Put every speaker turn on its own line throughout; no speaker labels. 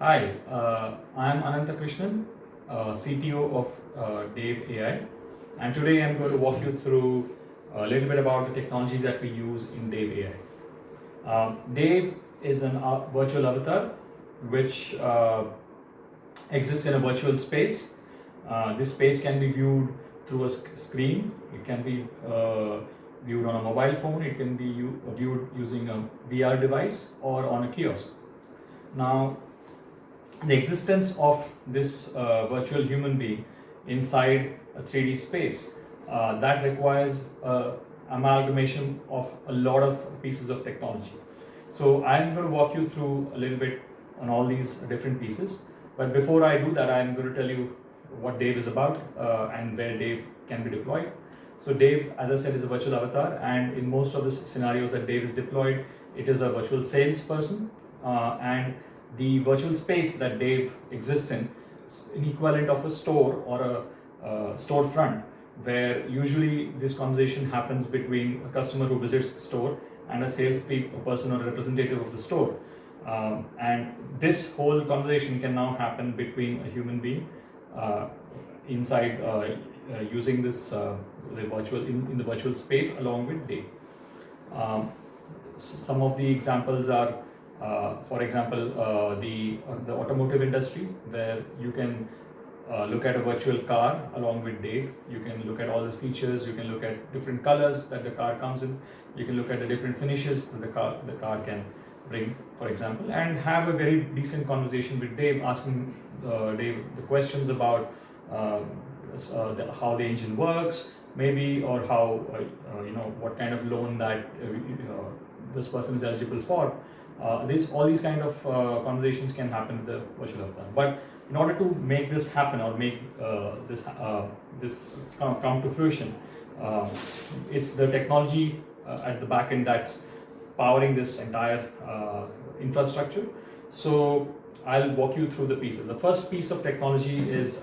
Hi, I am Ananta Krishnan, CTO of Dave AI, and today I'm going to walk you through a little bit about the technology that we use in Dave AI. Dave is an virtual avatar which exists in a virtual space. This space can be viewed through a screen, it can be viewed on a mobile phone, it can be viewed using a VR device or on a kiosk. Now, the existence of this virtual human being inside a 3D space that requires amalgamation of a lot of pieces of technology. So I'm going to walk you through a little bit on all these different pieces. But before I do that, I'm going to tell you what Dave is about and where Dave can be deployed. So Dave, as I said, is a virtual avatar, and in most of the scenarios that Dave is deployed, it is a virtual salesperson, and the virtual space that Dave exists in is an equivalent of a store or a storefront, where usually this conversation happens between a customer who visits the store and a salesperson or a representative of the store. And this whole conversation can now happen between a human being uh, inside using this the virtual in the virtual space along with Dave. Um, some of the examples are, for example, the automotive industry, where you can look at a virtual car along with Dave. You can look at all the features. You can look at different colors that the car comes in. You can look at the different finishes that the car can bring, for example, and have a very decent conversation with Dave, asking Dave the questions about how the engine works, maybe, or how what kind of loan that this person is eligible for. All these kind of conversations can happen with the virtual avatar. But in order to make this happen, or make this come to fruition, it's the technology at the back end that's powering this entire infrastructure. So I'll walk you through the pieces. The first piece of technology is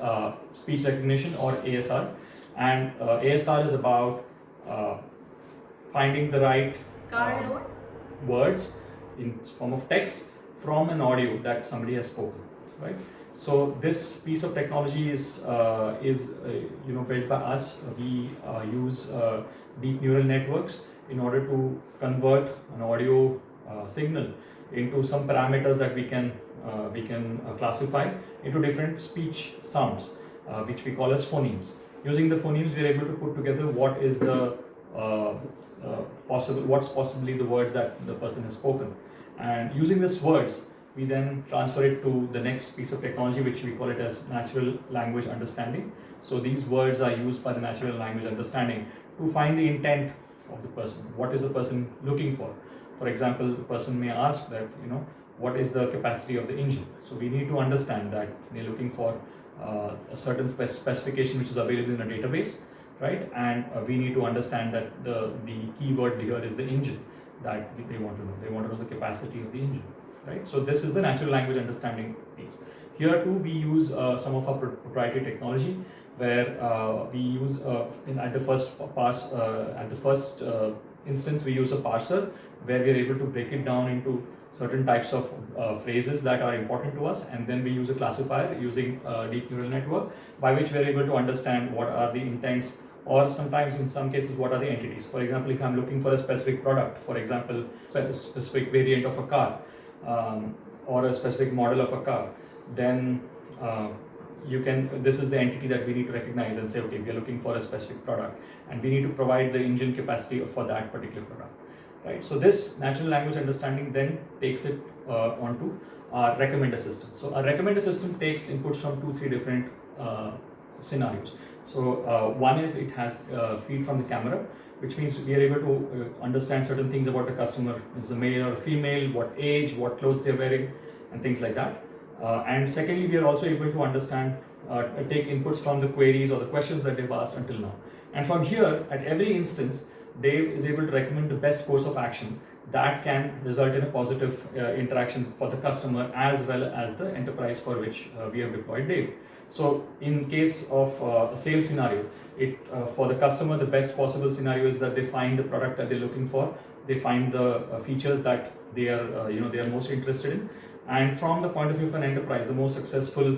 speech recognition, or ASR, and ASR is about finding the right words in form of text from an audio that somebody has spoken, right? So this piece of technology is built by us. We use deep neural networks in order to convert an audio signal into some parameters that we can classify into different speech sounds, which we call as phonemes. Using the phonemes, we are able to put together what is the what's possibly the words that the person has spoken, and using these words, we then transfer it to the next piece of technology, which we call it as natural language understanding. So these words are used by the natural language understanding to find the intent of the person. What is the person looking for? For example, the person may ask that, what is the capacity of the engine? So we need to understand that they're looking for a certain specification which is available in a database, right? And we need to understand that the keyword here is the engine that they want to know. They want to know the capacity of the engine, right? So this is the natural language understanding piece. Here too, we use some of our proprietary technology, where we use at the first instance, we use a parser, where we are able to break it down into certain types of phrases that are important to us, and then we use a classifier using a deep neural network, by which we are able to understand what are the intents, or sometimes in some cases what are the entities. For example, if I'm looking for a specific product, for example, a specific variant of a car, or a specific model of a car, then this is the entity that we need to recognize and say, okay, we are looking for a specific product, and we need to provide the engine capacity for that particular product, right? So this natural language understanding then takes it onto our recommender system. So our recommender system takes inputs from 2-3 different scenarios. So one is, it has feed from the camera, which means we are able to understand certain things about the customer. Is a male or a female, what age, what clothes they're wearing, and things like that. And secondly, we are also able to understand, take inputs from the queries or the questions that they've asked until now. And from here, at every instance, Dave is able to recommend the best course of action that can result in a positive interaction for the customer, as well as the enterprise for which we have deployed Dave. So in case of a sales scenario, for the customer, the best possible scenario is that they find the product that they're looking for, they find the features that they are most interested in, And from the point of view of an enterprise, the most successful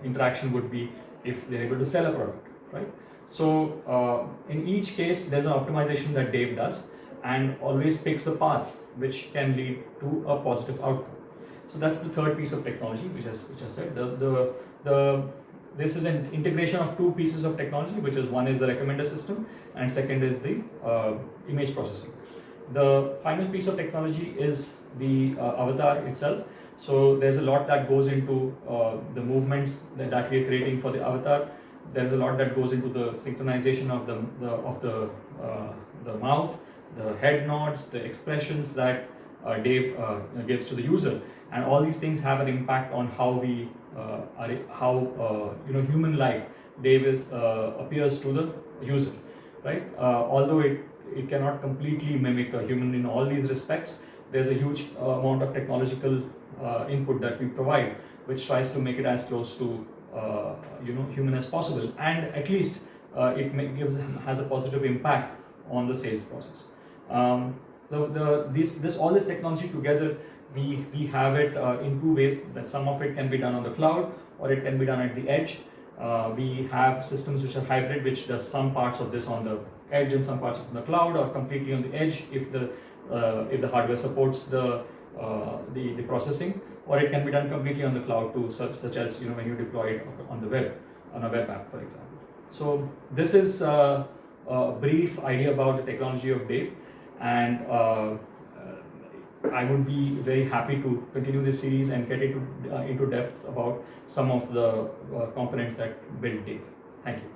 interaction would be if they're able to sell a product, right? So in each case, there's an optimization that Dave does and always picks the path which can lead to a positive outcome. So that's the third piece of technology, which I said. This is an integration of two pieces of technology, which is one is the recommender system and second is the image processing. The final piece of technology is the avatar itself. So there's a lot that goes into the movements that we are creating for the avatar. There's a lot that goes into the synchronization of the mouth, the head nods, the expressions that Dave gives to the user, and all these things have an impact on how we human-like Dave appears to the user, right? Although it cannot completely mimic a human in all these respects, there's a huge amount of technological input that we provide, which tries to make it as close to human as possible, and at least has a positive impact on the sales process. So all this technology together, we have it in two ways. That some of it can be done on the cloud or it can be done at the edge. We have systems which are hybrid, which does some parts of this on the edge and some parts on the cloud, or completely on the edge if the hardware supports the processing, or it can be done completely on the cloud too, such as when you deploy it on the web, on a web app, for example. So this is a brief idea about the technology of Dave, and I would be very happy to continue this series and get into depth about some of the components that build Dave. Thank you.